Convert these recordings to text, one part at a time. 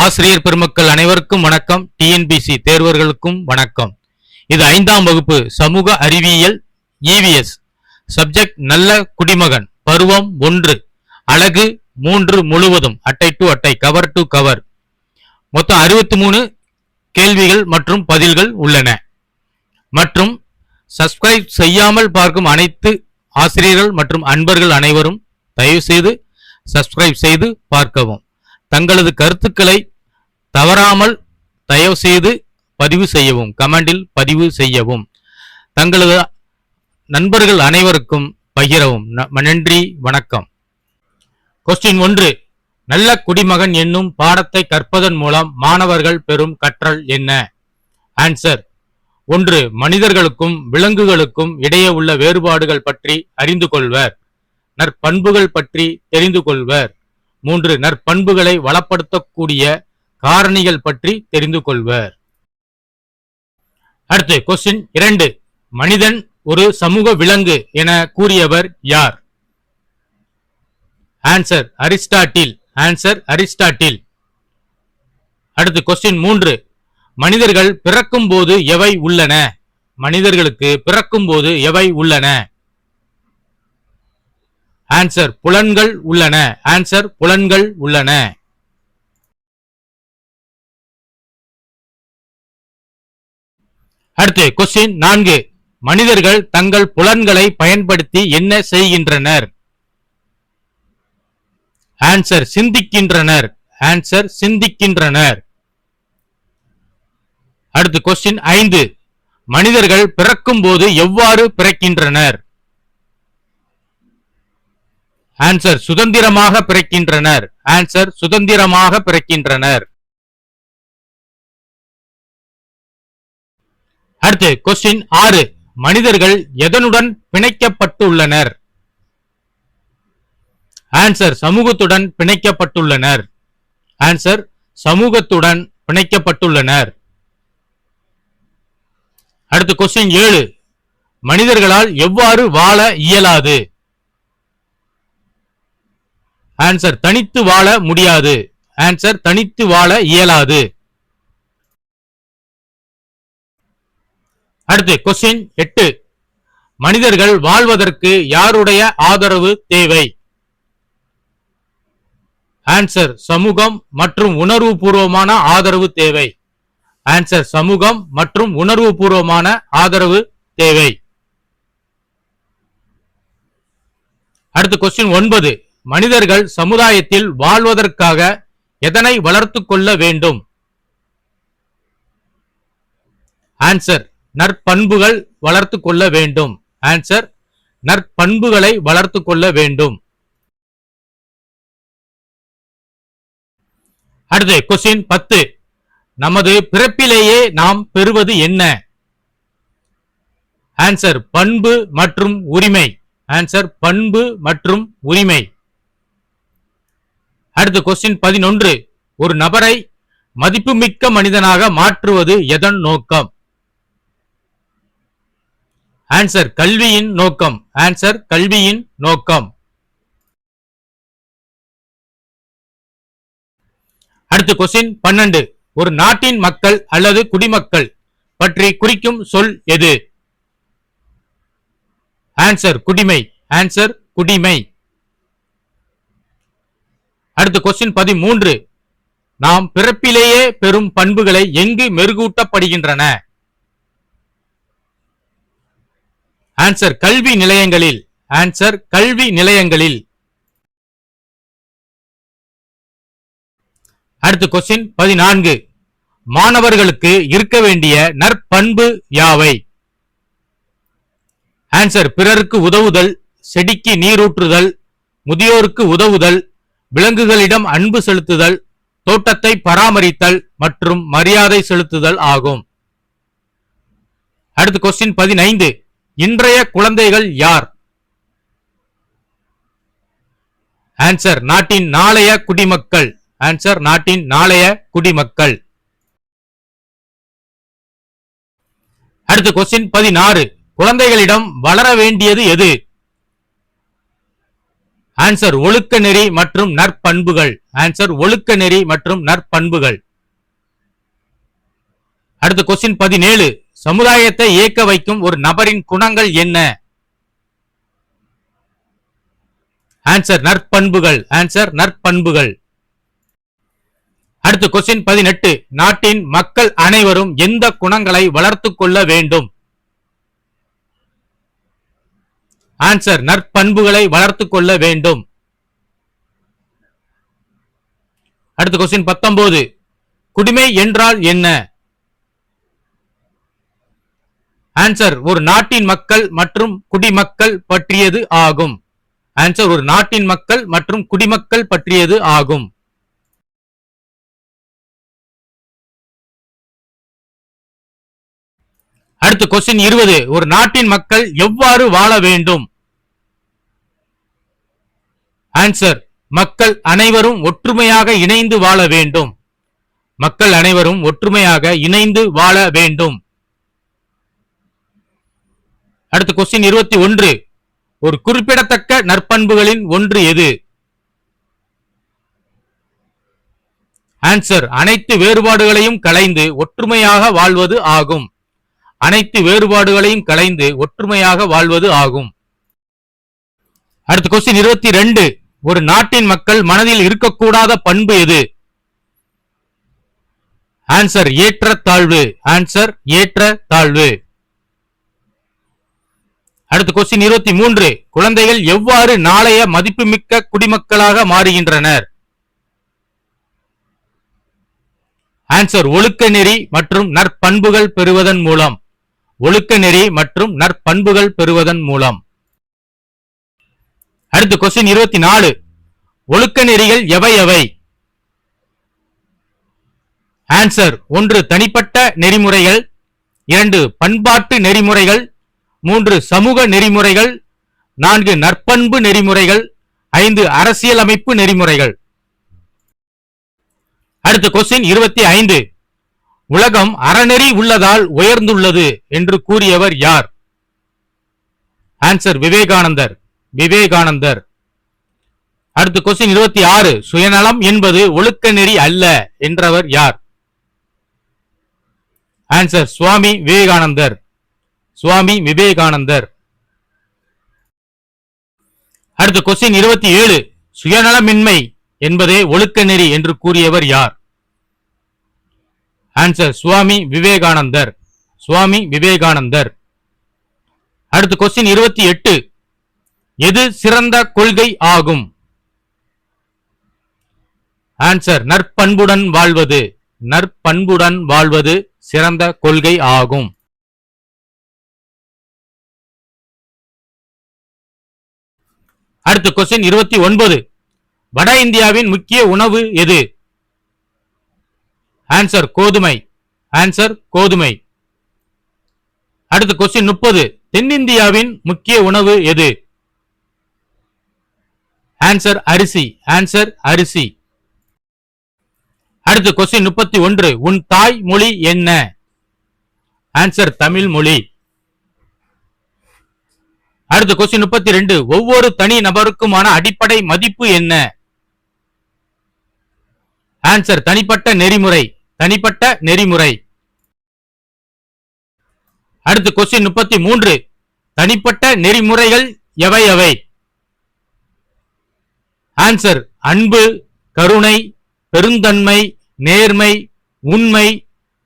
ஆசிரியர் பெருமக்கள் அனைவருக்கும் வணக்கம். டிஎன்பிசி தேர்வர்களுக்கும் வணக்கம். இது 5ஆம் வகுப்பு சமூக அறிவியல் EVS சப்ஜெக்ட் நல்ல குடிமகன் பருவம் 1 அலகு 3 முழுவதும் அட்டை டு அட்டை கவர் டு கவர் மொத்தம் 63 கேள்விகள் மற்றும் பதில்கள் உள்ளன. மற்றும் சப்ஸ்கிரைப் செய்யாமல் பார்க்கும் அனைத்து ஆசிரியர்கள் மற்றும் அன்பர்கள் அனைவரும் தயவு செய்து சப்ஸ்கிரைப் செய்து பார்க்கவும். தங்களது கருத்துக்களை தவறாமல் தயவு செய்து பதிவு செய்யவும், கமெண்டில் பதிவு செய்யவும், தங்களது நண்பர்கள் அனைவருக்கும் பகிரவும். நன்றி, வணக்கம். கொஸ்டின் 1. நல்ல குடிமகன் என்னும் பாடத்தை கற்பதன் மூலம் மாணவர்கள் பெறும் கற்றல் என்ன? ஆன்சர்: 1. மனிதர்களுக்கும் விலங்குகளுக்கும் இடையே உள்ள வேறுபாடுகள் பற்றி அறிந்து கொள்வர். நற்பண்புகள் பற்றி தெரிந்து கொள்வர். 3. நற்பண்புகளை வளப்படுத்தக்கூடிய காரணிகள் பற்றி தெரிந்து கொள்வர். அடுத்து கொஸ்டின் 2. மனிதன் ஒரு சமூக விலங்கு என கூறியவர் யார்? Answer: Aristotle. Answer: Aristotle. அடுத்து கொஸ்டின் 3. மனிதர்கள் பிறக்கும் போது எவை உள்ளன? மனிதர்களுக்கு பிறக்கும் போது எவை உள்ளன? ஆன்சர்: புலன்கள் உள்ளன. ஆன்சர்: புலன்கள் உள்ளன. அடுத்து கொஸ்டின் 4. மனிதர்கள் தங்கள் புலன்களை பயன்படுத்தி என்ன செய்கின்றனர்? ஆன்சர்: சிந்திக்கின்றனர். ஆன்சர்: சிந்திக்கின்றனர். அடுத்து கொஸ்டின் 5. மனிதர்கள் பிறக்கும் போது எவ்வாறு பிறக்கின்றனர்? ஆன்சர்: சுதந்திரமாக பிறக்கின்றனர். ஆன்சர்: சுதந்திரமாக பிறக்கின்றனர். அடுத்து கொஸ்டின் 6. மனிதர்கள் எதனுடன் பிணைக்கப்பட்டுள்ளனர்? ஆன்சர்: சமூகத்துடன் பிணைக்கப்பட்டுள்ளனர். ஆன்சர்: சமூகத்துடன் பிணைக்கப்பட்டுள்ளனர். அடுத்து கொஸ்டின் 7. மனிதர்களால் எவ்வாறு வாழ இயலாது? ஆன்சர்: தனித்து வாழ முடியாது. ஆன்சர்: தனித்து வாழ இயலாது. அடுத்து கொஸ்டின் 8. மனிதர்கள் வாழ்வதற்கு யாருடைய ஆதரவு தேவை? ஆன்சர்: சமூகம் மற்றும் உணர்வுபூர்வமான ஆதரவு தேவை. ஆன்சர்: சமூகம் மற்றும் உணர்வுபூர்வமான ஆதரவு தேவை. அடுத்து கொஸ்டின் 9. மனிதர்கள் சமுதாயத்தில் வாழ்வதற்காக எதனை வளர்த்து கொள்ள வேண்டும்? ஆன்சர்: நற்பண்புகள் வளர்த்து கொள்ள வேண்டும். ஆன்சர்: நற்பண்புகளை வளர்த்து கொள்ள வேண்டும். அடுத்து கொஸ்டின் 10. நமது பிறப்பிலேயே நாம் பெறுவது என்ன? ஆன்சர்: பண்பு மற்றும் உரிமை. ஆன்சர்: பண்பு மற்றும் உரிமை. அடுத்து கொஸ்டின் 11. ஒரு நபரை மதிப்புமிக்க மனிதனாக மாற்றுவது எதன் நோக்கம்? ஆன்சர்: கல்வியின் நோக்கம். ஆன்சர்: கல்வியின் நோக்கம். அடுத்து கொஸ்டின் 12. ஒரு நாட்டின் மக்கள் அல்லது குடிமக்கள் பற்றி குறிக்கும் சொல் எது? ஆன்சர்: குடிமை. ஆன்சர்: குடிமை. அடுத்து கொஸ்டின் 13. நாம் பிறப்பிலேயே பெறும் பண்புகளை எங்கு மெருகூட்டப்படுகின்றன? ஆன்சர்: கல்வி நிலையங்களில். ஆன்சர்: கல்வி நிலையங்களில். அடுத்து கொஸ்டின் 14. மாணவர்களுக்கு இருக்க வேண்டிய நற்பண்பு யாவை? ஆன்சர்: பிறருக்கு உதவுதல், செடிக்கு நீரூற்றுதல், முதியோருக்கு உதவுதல், விலங்குகளிடம் அன்பு செலுத்துதல், தோட்டத்தை பராமரித்தல் மற்றும் மரியாதை செலுத்துதல் ஆகும். அடுத்து கொஸ்டின் 15. இன்றைய குழந்தைகள் யார்? ஆன்சர்: நாட்டின் நாளைய குடிமக்கள். ஆன்சர்: நாட்டின் நாளைய குடிமக்கள். அடுத்து கொஸ்டின் 16. குழந்தைகளிடம் வளர வேண்டியது எது? ஆன்சர் ஒழுக்க நெறி மற்றும் நற்பண்புகள். ஆன்சர் ஒழுக்க நெறி மற்றும் நற்பண்புகள். அடுத்த கொஸ்டின் 17. சமுதாயத்தை இயக்க வைக்கும் ஒரு நபரின் குணங்கள் என்ன? ஆன்சர் நற்பண்புகள். ஆன்சர் நற்பண்புகள். அடுத்த கொஸ்டின் 18. நாட்டின் மக்கள் அனைவரும் எந்த குணங்களை வளர்த்துக் கொள்ள வேண்டும்? ஆன்சர் நற்பண்புகளை வளர்த்துக் கொள்ள வேண்டும். அடுத்த கொஸ்டின் 19. குடிமை என்றால் என்ன? ஆன்சர் ஒரு நாட்டின் மக்கள் மற்றும் குடிமக்கள் பற்றியது ஆகும். ஆன்சர் ஒரு நாட்டின் மக்கள் மற்றும் குடிமக்கள் பற்றியது ஆகும். அடுத்த கொஸ்டின் 20. ஒரு நாட்டின் மக்கள் எவ்வாறு வாழ வேண்டும்? ஆன்சர் மக்கள் அனைவரும் ஒற்றுமையாக இணைந்து வாழ வேண்டும். மக்கள் அனைவரும் ஒற்றுமையாக இணைந்து வாழ வேண்டும். அடுத்த கொஸ்டின் 21. ஒரு குறிப்பிடத்தக்க நற்பண்புகளின் ஒன்று எது? ஆன்சர் அனைத்து வேறுபாடுகளையும் களைந்து ஒற்றுமையாக வாழ்வது ஆகும். அனைத்து வேறுபாடுகளையும் களைந்து ஒற்றுமையாக வாழ்வது ஆகும். அடுத்த கொஸ்டின் 22. ஒரு நாட்டின் மக்கள் மனதில் இருக்கக்கூடாத பண்பு எது? ஆன்சர் ஏற்ற தாழ்வு. ஆன்சர் ஏற்ற தாழ்வு. அடுத்த கொஸ்டின் 23. குழந்தைகள் எவ்வாறு நாளைய மதிப்புமிக்க குடிமக்களாக மாறுகின்றனர்? ஆன்சர் ஒழுக்க நெறி மற்றும் நற்பண்புகள் பெறுவதன் மூலம். ஒழுக்க நெறி மற்றும் நற்பண்புகள் பெறுவதன் மூலம். அடுத்த கொஸ்டின் 24. ஒழுக்க நெறிகள் எவை எவை? ஆன்சர் 1 தனிப்பட்ட நெறிமுறைகள், 2 பண்பாட்டு நெறிமுறைகள், 3 சமூக நெறிமுறைகள், 4 நற்பண்பு நெறிமுறைகள், 5 அரசியலமைப்பு நெறிமுறைகள். அடுத்த கொஸ்டின் 25. உலகம் அறநெறி உள்ளதால் உயர்ந்துள்ளது என்று கூறியவர் யார்? ஆன்சர் விவேகானந்தர். விவேகானந்தர். அடுத்த கொஸ்டின் 26. சுயநலம் என்பது ஒழுக்க நெறி அல்ல என்றவர் யார்? ஆன்சர் சுவாமி விவேகானந்தர். சுவாமி விவேகானந்தர். அடுத்த கொஸ்டின் 27. சுயநலமின்மை என்பதே ஒழுக்க நெறி என்று கூறியவர் யார்? ஆன்சர் சுவாமி விவேகானந்தர். சுவாமி விவேகானந்தர். அடுத்த கொஸ்டின் 28. எது சிறந்த கொள்கை ஆகும்? ஆன்சர் நற்பண்புடன் வாழ்வது. நற்பண்புடன் வாழ்வது சிறந்த கொள்கை ஆகும். அடுத்த கொஸ்டின் 29. வட இந்தியாவின் முக்கிய உணவு எது? ஆன்சர் கோதுமை. ஆன்சர் கோதுமை. அடுத்த கொஸ்டின் 30. தென்னிந்தியாவின் முக்கிய உணவு எது? ஆன்சர் அரிசி. ஆன்சர் அரிசி. அடுத்த கொஸ்டின் 31. உன் தாய் மொழி என்ன? ஆன்சர் தமிழ் மொழி. அடுத்த கொஸ்டின் 32. ஒவ்வொரு தனி நபருக்குமான அடிப்படை மதிப்பு என்ன? ஆன்சர் தனிப்பட்ட நெறிமுறை. தனிப்பட்ட நெறிமுறை. அடுத்த கொஸ்டின் 33. தனிப்பட்ட நெறிமுறைகள் எவை எவை? ஆன்சர் அன்பு, கருணை, பெருந்தன்மை, நேர்மை, உண்மை,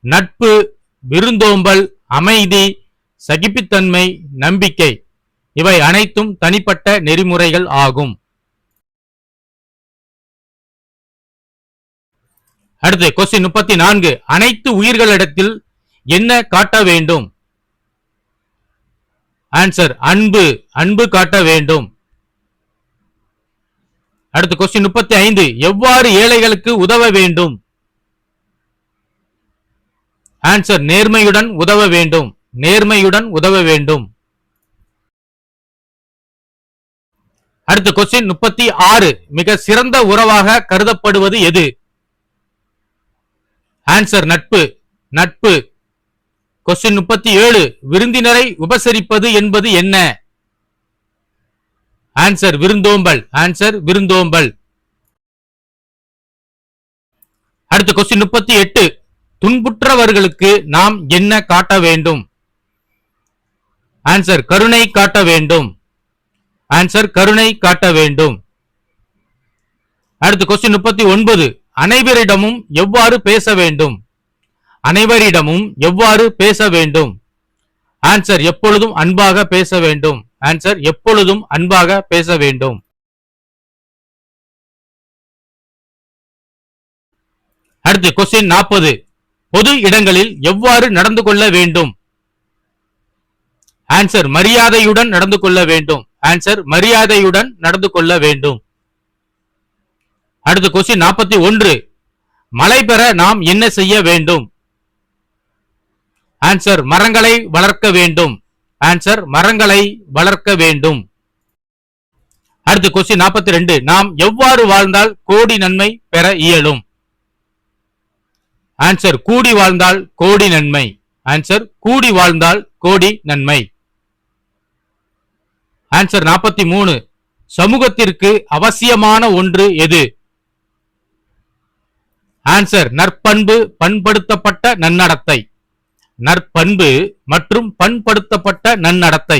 நட்பு, விருந்தோம்பல், அமைதி, சகிப்புத்தன்மை, நம்பிக்கை. இவை அனைத்தும் தனிப்பட்ட நெறிமுறைகள் ஆகும். அடுத்து கொஸ்டின் 34. அனைத்து உயிர்களிடத்தில் என்ன காட்ட வேண்டும்? ஆன்சர் அன்பு. அன்பு காட்ட வேண்டும். அடுத்து கொஸ்டின் 35. எவ்வாறு ஏழைகளுக்கு உதவ வேண்டும்? ஆன்சர் நேர்மையுடன் உதவ வேண்டும். நேர்மையுடன் உதவ வேண்டும். அடுத்த கொஸ்டின் 36. மிக சிறந்த உறவாக கருதப்படுவது எது? ஆன்சர் நட்பு. நட்பு. கொஸ்டின் 37. விருந்தினரை உபசரிப்பது என்பது என்ன? ஆன்சர் விருந்தோம்பல். ஆன்சர் விருந்தோம்பல். அடுத்த கொஸ்டின் 38. துன்புற்றவர்களுக்கு நாம் என்ன காட்ட வேண்டும்? ஆன்சர் கருணை காட்ட வேண்டும். ஆன்சர் கருணை காட்ட வேண்டும். அடுத்து கொஸ்டின் 39. அனைவரிடமும் எவ்வாறு பேச வேண்டும்? அனைவரிடமும் எவ்வாறு பேச வேண்டும்? ஆன்சர் எப்பொழுதும் அன்பாக பேச வேண்டும். ஆன்சர் எப்பொழுதும் அன்பாக பேச வேண்டும். அடுத்து கொஸ்டின் 40. பொது இடங்களில் எவ்வாறு நடந்து கொள்ள வேண்டும்? ஆன்சர் மரியாதையுடன் நடந்து கொள்ள வேண்டும். ஆன்சர் மரியாதையுடன் நடந்து கொள்ள வேண்டும். அடுத்து கொஸ்டின் 41. மழை பெற நாம் என்ன செய்ய வேண்டும்? ஆன்சர் மரங்களை வளர்க்க வேண்டும். ஆன்சர் மரங்களை வளர்க்க வேண்டும். அடுத்து கொஸ்டின் 42. நாம் எவ்வாறு வாழ்ந்தால் கோடி நன்மை பெற இயலும்? ஆன்சர் கூடி வாழ்ந்தால் கோடி நன்மை. ஆன்சர் கூடி வாழ்ந்தால் கோடி நன்மை. ஆன்சர் 43. சமூகத்திற்கு அவசியமான ஒன்று எது? ஆன்சர் நற்பண்பு, பண்படுத்தப்பட்ட நன்னடத்தை. நற்பண்பு மற்றும் பண்படுத்தப்பட்ட நன்னடத்தை.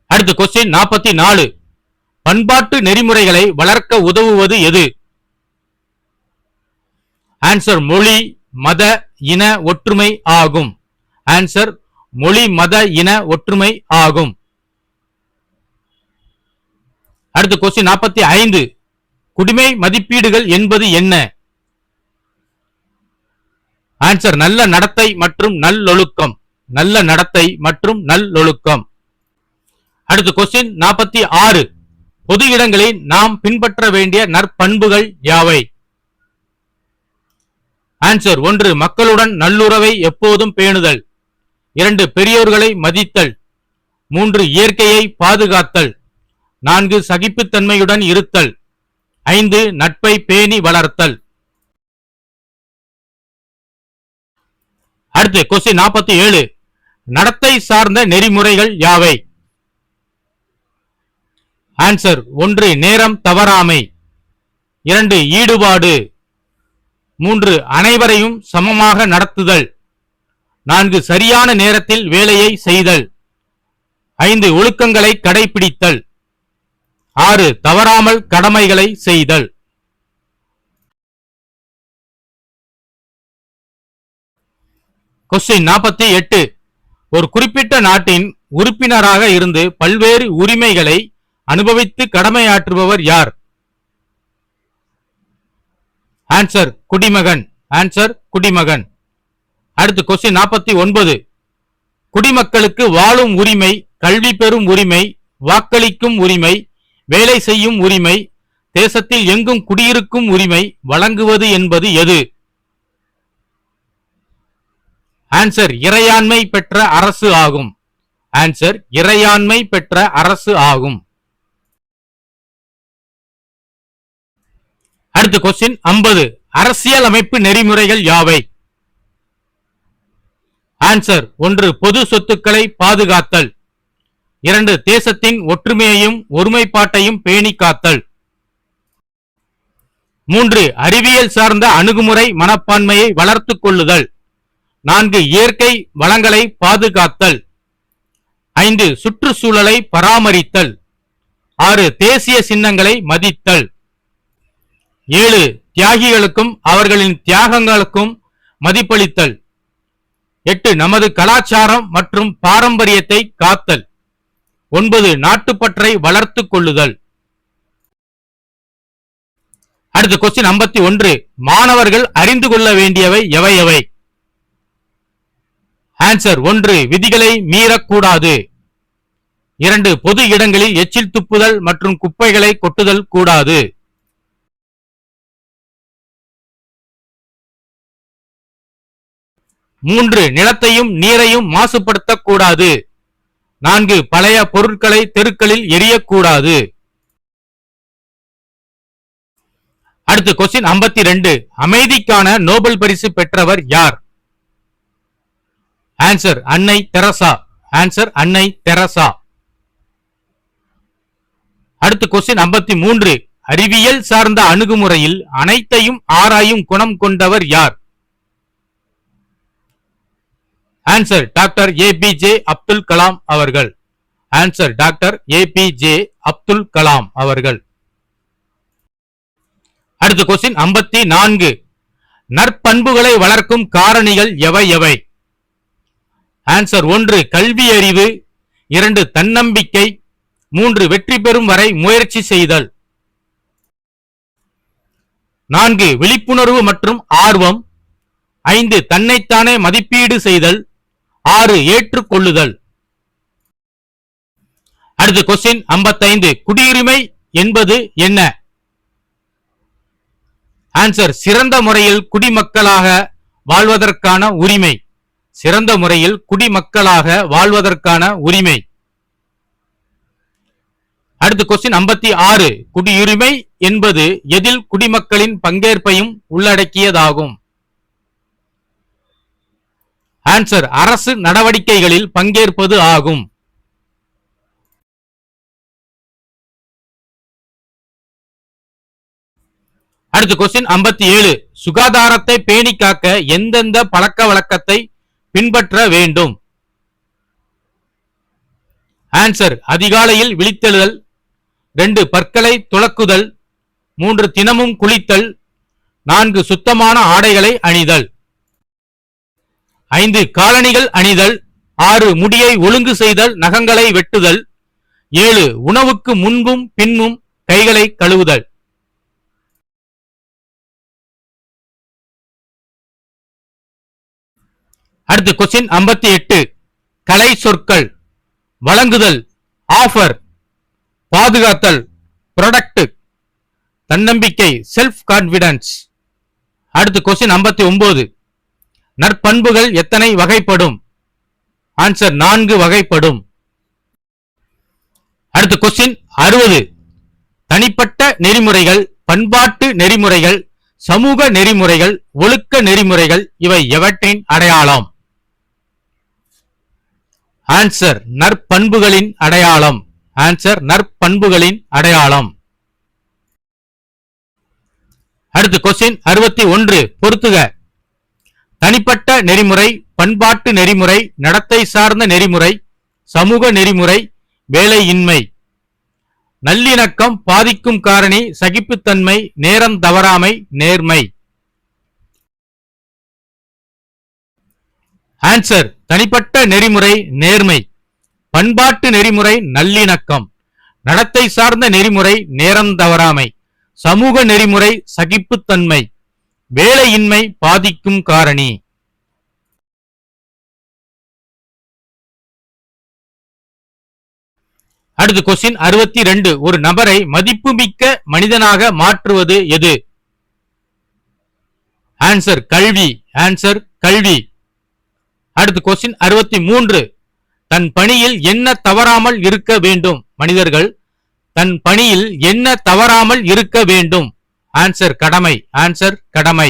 அடுத்து கொஸ்டின் 44. பண்பாட்டு நெறிமுறைகளை வளர்க்க உதவுவது எது? ஆன்சர் மொழி, மத, இன ஒற்றுமை ஆகும். ஆன்சர் மொழி, மத, இன ஒற்றுமை ஆகும். அடுத்து கொஸ்டின் 45. குடிமை மதிப்பீடுகள் என்பது என்ன? ஆன்சர் நல்ல நடத்தை மற்றும் நல்லொழுக்கம். நல்ல நடத்தை மற்றும் நல்லொழுக்கம். அடுத்து கொஸ்டின் 46. பொது இடங்களில் நாம் பின்பற்ற வேண்டிய நற்பண்புகள் யாவை? ஆன்சர் 1. மக்களுடன் நல்லுறவை எப்போதும் பேணுதல். 2. பெரியோர்களை மதித்தல். 3. இயற்கையை பாதுகாத்தல். 4. சகிப்புத்தன்மையுடன் இருத்தல். 5. நட்பை பேணி வளர்த்தல். அடுத்து கொஸ்டின் 47. நடத்தை சார்ந்த நெறிமுறைகள் யாவை? ஆன்சர் 1. நேரம் தவறாமை. 2. ஈடுபாடு. 3. அனைவரையும் சமமாக நடத்துதல். 4. சரியான நேரத்தில் வேலையை செய்தல். 5. ஒழுக்கங்களை கடைபிடித்தல். 6. தவறாமல் கடமைகளை செய்தல். கொஸ்டின் 48. ஒரு குறிப்பிட்ட நாட்டின் உறுப்பினராக இருந்து பல்வேறு உரிமைகளை அனுபவித்து கடமையாற்றுபவர் யார்? ஆன்சர் குடிமகன். ஆன்சர் குடிமகன். அடுத்து கொஸ்டின் 49. குடிமக்களுக்கு வாழும் உரிமை, கல்வி பெறும் உரிமை, வாக்களிக்கும் உரிமை, வேலை செய்யும் உரிமை, தேசத்தில் எங்கும் குடியிருக்கும் உரிமை வழங்குவது என்பது எது? ஆன்சர் இறையாண்மை பெற்ற அரசு ஆகும். ஆன்சர் இறையாண்மை பெற்ற அரசு ஆகும். அடுத்து கொஸ்டின் 50. அரசியல் அமைப்பு நெறிமுறைகள் யாவை? ஆன்சர் 1. பொது சொத்துக்களை பாதுகாத்தல். 2. தேசத்தின் ஒற்றுமையையும் ஒருமைப்பாட்டையும் பேணி காத்தல். 3. அறிவியல் சார்ந்த அணுகுமுறை மனப்பான்மையை வளர்த்துக் கொள்ளுதல். 4. இயற்கை வளங்களை பாதுகாத்தல். 5. சுற்றுச்சூழலை பராமரித்தல். 6. தேசிய சின்னங்களை மதித்தல். 7. தியாகிகளுக்கும் அவர்களின் தியாகங்களுக்கும் மதிப்பளித்தல். 8. நமது கலாச்சாரம் மற்றும் பாரம்பரியத்தை காத்தல். 9. நாட்டுப்பற்றை வளர்த்துக் கொள்ளுதல். அடுத்து கொஸ்டின் 51. மாணவர்கள் அறிந்து கொள்ள வேண்டியவை எவை எவை? ஆன்சர் 1. விதிகளை மீறக்கூடாது. 2. பொது இடங்களில் எச்சில் துப்புதல் மற்றும் குப்பைகளை கொட்டுதல் கூடாது. 3. நிலத்தையும் நீரையும் மாசுபடுத்தக்கூடாது. 4. பழைய பொருட்களை தெருக்களில் எரியக்கூடாது. அடுத்து கொஸ்டின் 52. அமைதிக்கான நோபல் பரிசு பெற்றவர் யார்? ஆன்சர் அன்னை தெரசா. ஆன்சர் அன்னை தெரசா. அடுத்து கொஸ்டின் 53. அறிவியல் சார்ந்த அணுகுமுறையில் அனைத்தையும் ஆராயும் குணம் கொண்டவர் யார்? ஆன்சர் டாக்டர் ஏபிஜே அப்துல் கலாம் அவர்கள். ஆன்சர் டாக்டர் ஏபிஜே அப்துல் கலாம் அவர்கள். அடுத்த கொஸ்டின் 54. நற்பண்புகளை வளர்க்கும் காரணிகள் எவை எவை? ஆன்சர் 1 கல்வி அறிவு, 2 தன்னம்பிக்கை, 3 வெற்றி பெறும் வரை முயற்சி செய்தல், 4 விழிப்புணர்வு மற்றும் ஆர்வம், 5 தன்னைத்தானே மதிப்பீடு செய்தல், 6 ஏற்றுக்கொள்ளுதல். அடுத்த கொஸ்டின் 55. குடியுரிமை என்பது என்ன? ஆன்சர் சிறந்த முறையில் குடிமக்களாக வாழ்வதற்கான உரிமை. சிறந்த முறையில் குடிமக்களாக வாழ்வதற்கான உரிமை. அடுத்த கொஸ்டின் 56. குடியுரிமை என்பது எதில் குடிமக்களின் பங்கேற்பையும் உள்ளடக்கியதாகும்? ஆன்சர் அரசு நடவடிக்கைகளில் பங்கேற்பது ஆகும். அடுத்த கொஸ்டின் 57. சுகாதாரத்தை பேணி காக்க எந்தெந்த பழக்க வழக்கத்தை பின்பற்ற வேண்டும்? ஆன்சர் அதிகாலையில் விழித்தெழுதல், 2 பற்களை துலக்குதல், 3 தினமும் குளித்தல், 4 சுத்தமான ஆடைகளை அணிதல், 5 காலணிகள் அணிதல், 6 முடியை ஒழுங்கு செய்தல், நகங்களை வெட்டுதல், 7 உணவுக்கு முன்பும் பின்னும் கைகளை கழுவுதல். அடுத்த கொஸ்டின் 58. கலை சொற்கள். வழங்குதல், ஆஃபர், பாதுகாத்தல், ப்ரொடக்ட், தன்னம்பிக்கை, செல்ஃப் கான்பிடன்ஸ். அடுத்த கொஸ்டின் 59. நற்பண்புகள் எத்தனை வகைப்படும்? ஆன்சர் 4 வகைப்படும். அடுத்த கொஸ்டின் 60. தனிப்பட்ட நெறிமுறைகள், பண்பாட்டு நெறிமுறைகள், சமூக நெறிமுறைகள், ஒழுக்க நெறிமுறைகள் இவை எவற்றின் அடையாளம்? ஆன்சர் நற்பண்புகளின் அடையாளம். ஆன்சர் நற்பண்புகளின் அடையாளம். அடுத்து கொஸ்டின் 61. பொறுத்துக. தனிப்பட்ட நெறிமுறை, பண்பாட்டு நெறிமுறை, நடத்தை சார்ந்த நெறிமுறை, சமூக நெறிமுறை, வேலையின்மை. நல்லிணக்கம் பாதிக்கும் காரணி சகிப்புத்தன்மை, நேரம் தவறாமை, நேர்மை. ஆன்சர் தனிப்பட்ட நெறிமுறை நேர்மை, பண்பாட்டு நெறிமுறை நல்லிணக்கம், நடத்தை சார்ந்த நெறிமுறை நேரம் தவறாமை, சமூக நெறிமுறை சகிப்புத்தன்மை, வேலையின்மை பாதிக்கும் காரணி. அடுத்து கொஸ்டின் 62. ஒரு நபரை மதிப்புமிக்க மனிதனாக மாற்றுவது எது? ஆன்சர் கல்வி. ஆன்சர் கல்வி. அடுத்து கொஸ்டின் 63. தன் பணியில் என்ன தவறாமல் இருக்க வேண்டும்? மனிதர்கள் தன் பணியில் என்ன தவறாமல் இருக்க வேண்டும்? ஆன்சர் கடமை. ஆன்சர் கடமை.